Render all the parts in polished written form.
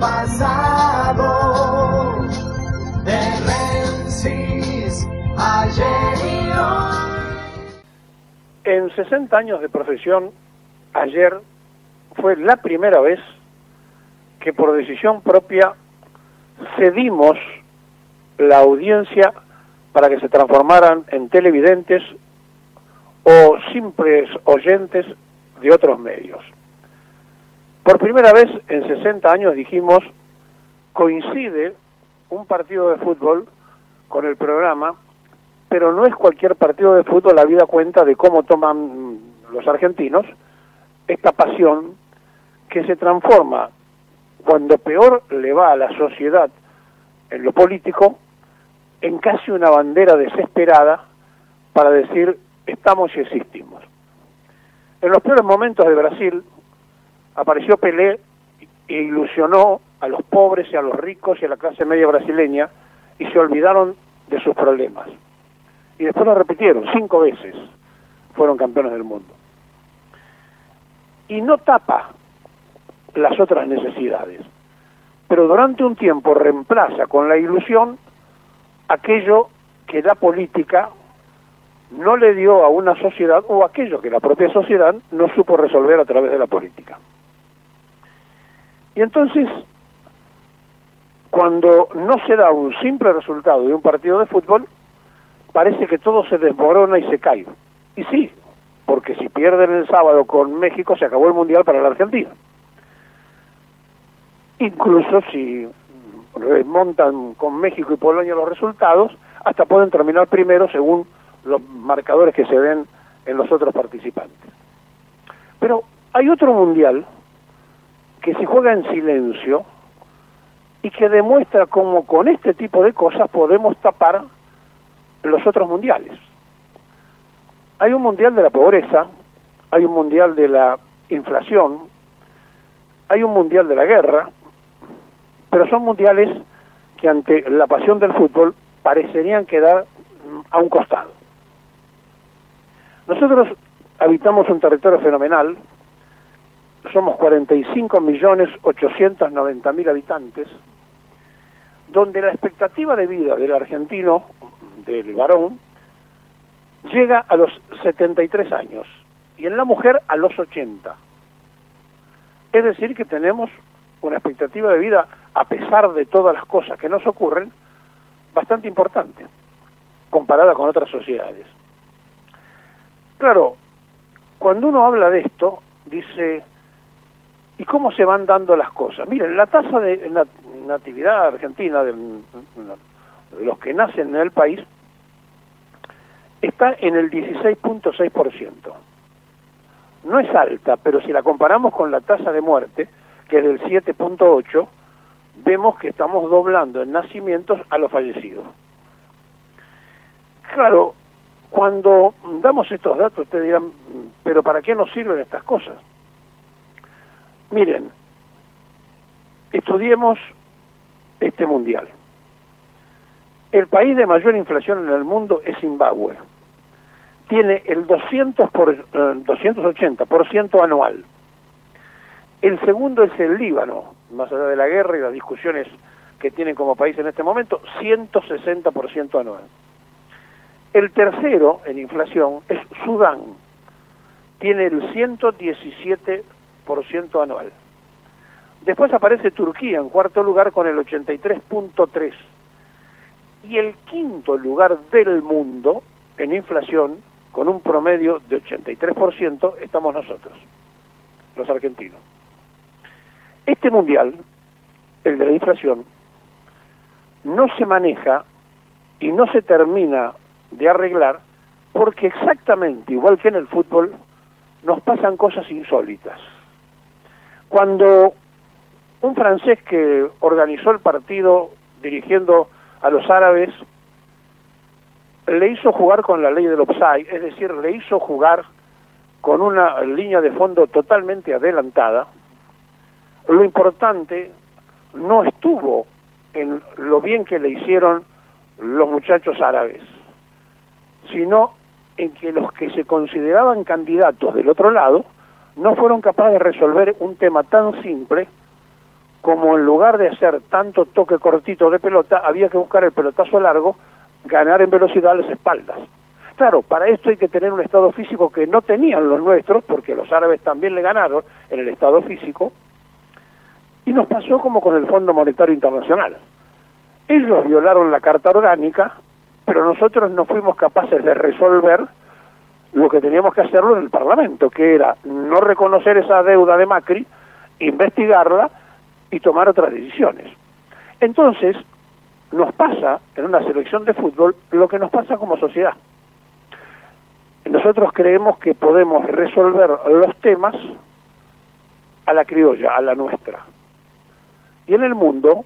pasado, de Rensis, ayer y hoy. En 60 años de profesión, ayer fue la primera vez que por decisión propia cedimos la audiencia para que se transformaran en televidentes o simples oyentes de otros medios. Por primera vez en 60 años dijimos, coincide un partido de fútbol con el programa, pero no es cualquier partido de fútbol, la vida cuenta de cómo toman los argentinos esta pasión que se transforma cuando peor le va a la sociedad en lo político, en casi una bandera desesperada para decir estamos y existimos. En los peores momentos de Brasil apareció Pelé e ilusionó a los pobres y a los ricos y a la clase media brasileña y se olvidaron de sus problemas. Y después lo repitieron, 5 veces fueron campeones del mundo. Y no tapa las otras necesidades, pero durante un tiempo reemplaza con la ilusión aquello que la política no le dio a una sociedad o aquello que la propia sociedad no supo resolver a través de la política. Y entonces, cuando no se da un simple resultado de un partido de fútbol, parece que todo se desmorona y se cae. Y sí, porque si pierden el sábado con México, se acabó el Mundial para la Argentina. Incluso si remontan con México y Polonia los resultados, hasta pueden terminar primero según los marcadores que se ven en los otros participantes. Pero hay otro Mundial que se juega en silencio y que demuestra cómo con este tipo de cosas podemos tapar los otros mundiales. Hay un mundial de la pobreza, hay un mundial de la inflación, hay un mundial de la guerra, pero son mundiales que ante la pasión del fútbol parecerían quedar a un costado. Nosotros habitamos un territorio fenomenal, somos 45.890.000 habitantes, donde la expectativa de vida del argentino, del varón, llega a los 73 años y en la mujer a los 80. Es decir, que tenemos una expectativa de vida, a pesar de todas las cosas que nos ocurren, bastante importante, comparada con otras sociedades. Claro, cuando uno habla de esto, dice, ¿y cómo se van dando las cosas? Miren, la tasa de natividad argentina de los que nacen en el país está en el 16.6%. No es alta, pero si la comparamos con la tasa de muerte, que es del 7.8%, vemos que estamos doblando en nacimientos a los fallecidos. Claro, cuando damos estos datos, ustedes dirán, ¿pero para qué nos sirven estas cosas? Miren, estudiemos este mundial. El país de mayor inflación en el mundo es Zimbabue. Tiene el 280% anual. El segundo es el Líbano, más allá de la guerra y las discusiones que tienen como país en este momento, 160% anual. El tercero en inflación es Sudán, tiene el 117% anual. Después aparece Turquía en cuarto lugar con el 83.3%. Y el quinto lugar del mundo en inflación, con un promedio de 83%, estamos nosotros, los argentinos. Este mundial, el de la inflación, no se maneja y no se termina de arreglar porque exactamente igual que en el fútbol nos pasan cosas insólitas. Cuando un francés que organizó el partido dirigiendo a los árabes le hizo jugar con la ley del offside, es decir, le hizo jugar con una línea de fondo totalmente adelantada, lo importante no estuvo en lo bien que le hicieron los muchachos árabes, sino en que los que se consideraban candidatos del otro lado no fueron capaces de resolver un tema tan simple como en lugar de hacer tanto toque cortito de pelota, había que buscar el pelotazo largo, ganar en velocidad a las espaldas. Claro, para esto hay que tener un estado físico que no tenían los nuestros, porque los árabes también le ganaron en el estado físico, y nos pasó como con el Fondo Monetario Internacional. Ellos violaron la Carta Orgánica, pero nosotros no fuimos capaces de resolver lo que teníamos que hacerlo en el Parlamento, que era no reconocer esa deuda de Macri, investigarla y tomar otras decisiones. Entonces, nos pasa en una selección de fútbol lo que nos pasa como sociedad. Nosotros creemos que podemos resolver los temas a la criolla, a la nuestra. Y en el mundo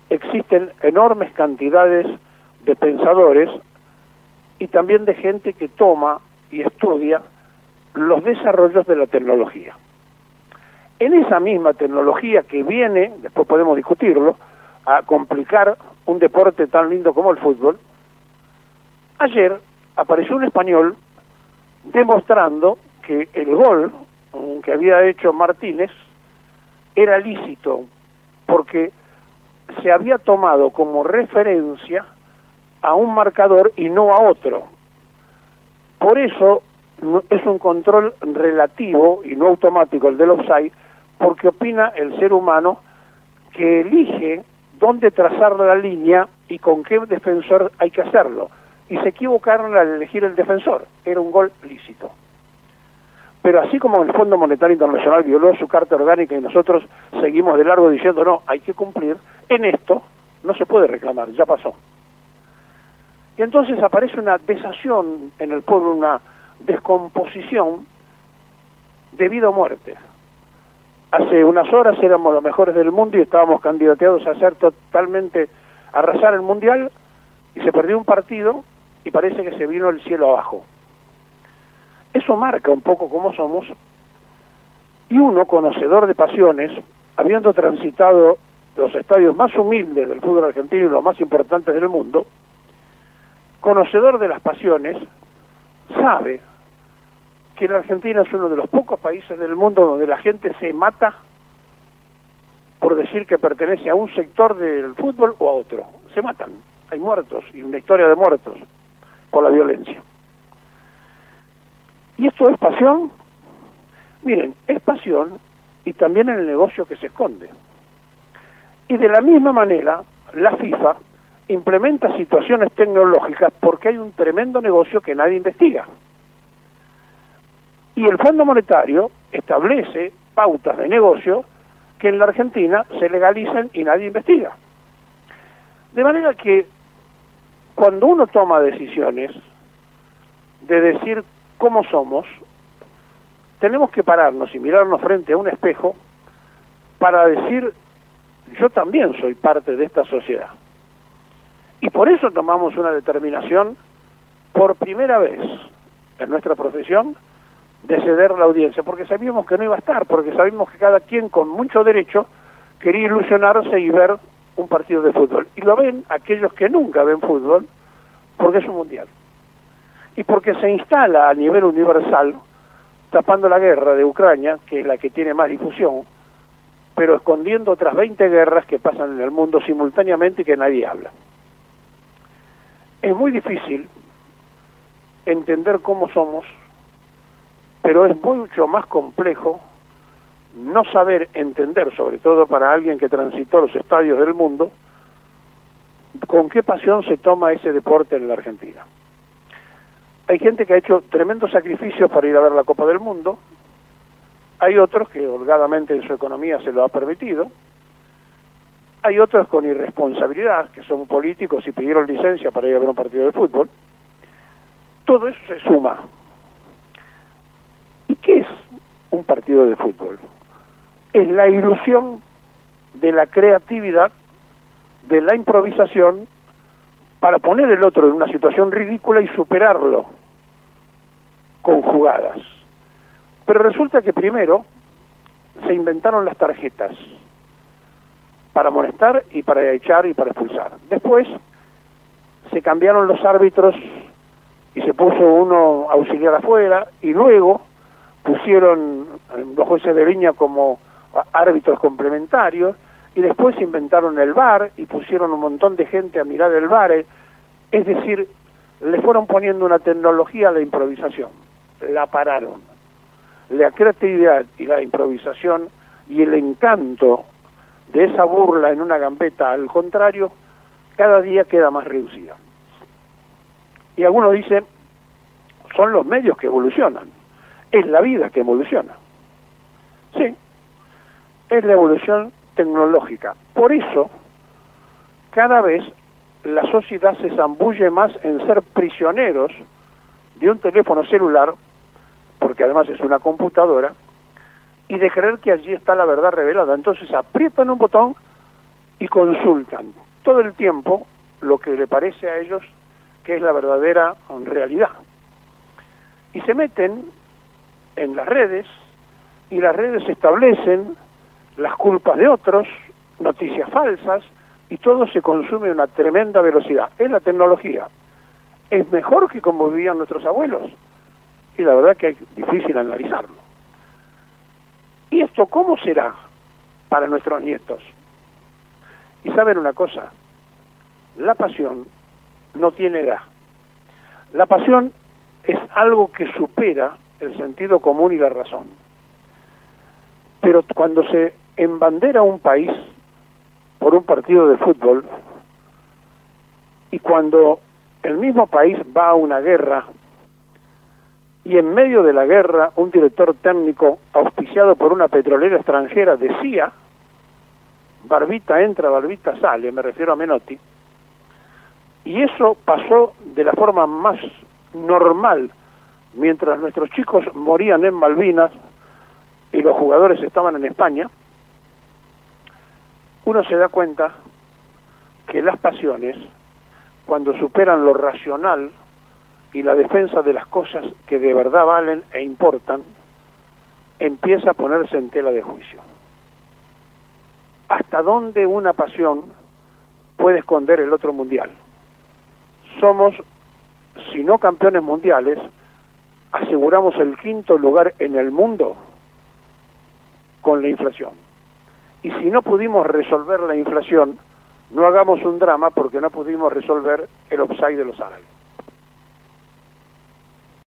existen enormes cantidades de pensadores y también de gente que toma y estudia los desarrollos de la tecnología. En esa misma tecnología que viene, después podemos discutirlo, a complicar un deporte tan lindo como el fútbol, ayer apareció un español demostrando que el gol que había hecho Martínez era lícito, porque se había tomado como referencia a un marcador y no a otro. Por eso es un control relativo y no automático el del offside, porque opina el ser humano que elige dónde trazar la línea y con qué defensor hay que hacerlo. Y se equivocaron al elegir el defensor, era un gol lícito. Pero así como el Fondo Monetario Internacional violó su Carta Orgánica y nosotros seguimos de largo diciendo no, hay que cumplir, en esto no se puede reclamar, ya pasó. Y entonces aparece una desazón en el pueblo, una descomposición de vida o muerte. Hace unas horas éramos los mejores del mundo y estábamos candidateados a ser totalmente, arrasar el mundial, y se perdió un partido y parece que se vino el cielo abajo. Eso marca un poco cómo somos, y uno, conocedor de pasiones, habiendo transitado los estadios más humildes del fútbol argentino y los más importantes del mundo, conocedor de las pasiones, sabe que la Argentina es uno de los pocos países del mundo donde la gente se mata por decir que pertenece a un sector del fútbol o a otro. Se matan, hay muertos, y una historia de muertos por la violencia. ¿Y esto es pasión? Miren, es pasión y también en el negocio que se esconde. Y de la misma manera, la FIFA implementa situaciones tecnológicas porque hay un tremendo negocio que nadie investiga. Y el Fondo Monetario establece pautas de negocio que en la Argentina se legalizan y nadie investiga. De manera que cuando uno toma decisiones de decir cómo somos, tenemos que pararnos y mirarnos frente a un espejo para decir, yo también soy parte de esta sociedad. Y por eso tomamos una determinación, por primera vez en nuestra profesión, de ceder la audiencia, porque sabíamos que no iba a estar, porque sabíamos que cada quien con mucho derecho quería ilusionarse y ver un partido de fútbol. Y lo ven aquellos que nunca ven fútbol, porque es un mundial. Y porque se instala a nivel universal, tapando la guerra de Ucrania, que es la que tiene más difusión, pero escondiendo otras 20 guerras que pasan en el mundo simultáneamente y que nadie habla. Es muy difícil entender cómo somos, pero es mucho más complejo no saber entender, sobre todo para alguien que transitó los estadios del mundo, con qué pasión se toma ese deporte en la Argentina. Hay gente que ha hecho tremendos sacrificios para ir a ver la Copa del Mundo, hay otros que holgadamente en su economía se lo ha permitido, hay otros con irresponsabilidad, que son políticos y pidieron licencia para ir a ver un partido de fútbol. Todo eso se suma. ¿Y qué es un partido de fútbol? Es la ilusión de la creatividad, de la improvisación, para poner el otro en una situación ridícula y superarlo con jugadas. Pero resulta que primero se inventaron las tarjetas para amonestar y para echar y para expulsar. Después se cambiaron los árbitros y se puso uno auxiliar afuera, y luego pusieron los jueces de línea como árbitros complementarios, y después inventaron el VAR y pusieron un montón de gente a mirar el VAR. Es decir, le fueron poniendo una tecnología a la improvisación, la pararon. La creatividad y la improvisación y el encanto de esa burla en una gambeta, al contrario, cada día queda más reducida. Y algunos dicen, son los medios que evolucionan, es la vida que evoluciona. Sí, es la evolución tecnológica. Por eso, cada vez la sociedad se zambulle más en ser prisioneros de un teléfono celular, porque además es una computadora, y de creer que allí está la verdad revelada. Entonces aprietan un botón y consultan todo el tiempo lo que le parece a ellos que es la verdadera realidad. Y se meten en las redes, y las redes establecen las culpas de otros, noticias falsas, y todo se consume a una tremenda velocidad. Es la tecnología. Es mejor que como vivían nuestros abuelos. Y la verdad que es difícil analizarlo. ¿Y esto cómo será para nuestros nietos? Y saben una cosa, la pasión no tiene edad. La pasión es algo que supera el sentido común y la razón. Pero cuando se embandera un país por un partido de fútbol, y cuando el mismo país va a una guerra, y en medio de la guerra un director técnico auspiciado por una petrolera extranjera decía, barbita entra, barbita sale, me refiero a Menotti, y eso pasó de la forma más normal, mientras nuestros chicos morían en Malvinas y los jugadores estaban en España, uno se da cuenta que las pasiones, cuando superan lo racional y la defensa de las cosas que de verdad valen e importan, empieza a ponerse en tela de juicio. ¿Hasta dónde una pasión puede esconder el otro mundial? Somos, si no campeones mundiales, aseguramos el 5º lugar en el mundo con la inflación. Y si no pudimos resolver la inflación, no hagamos un drama porque no pudimos resolver el offside de los árabes.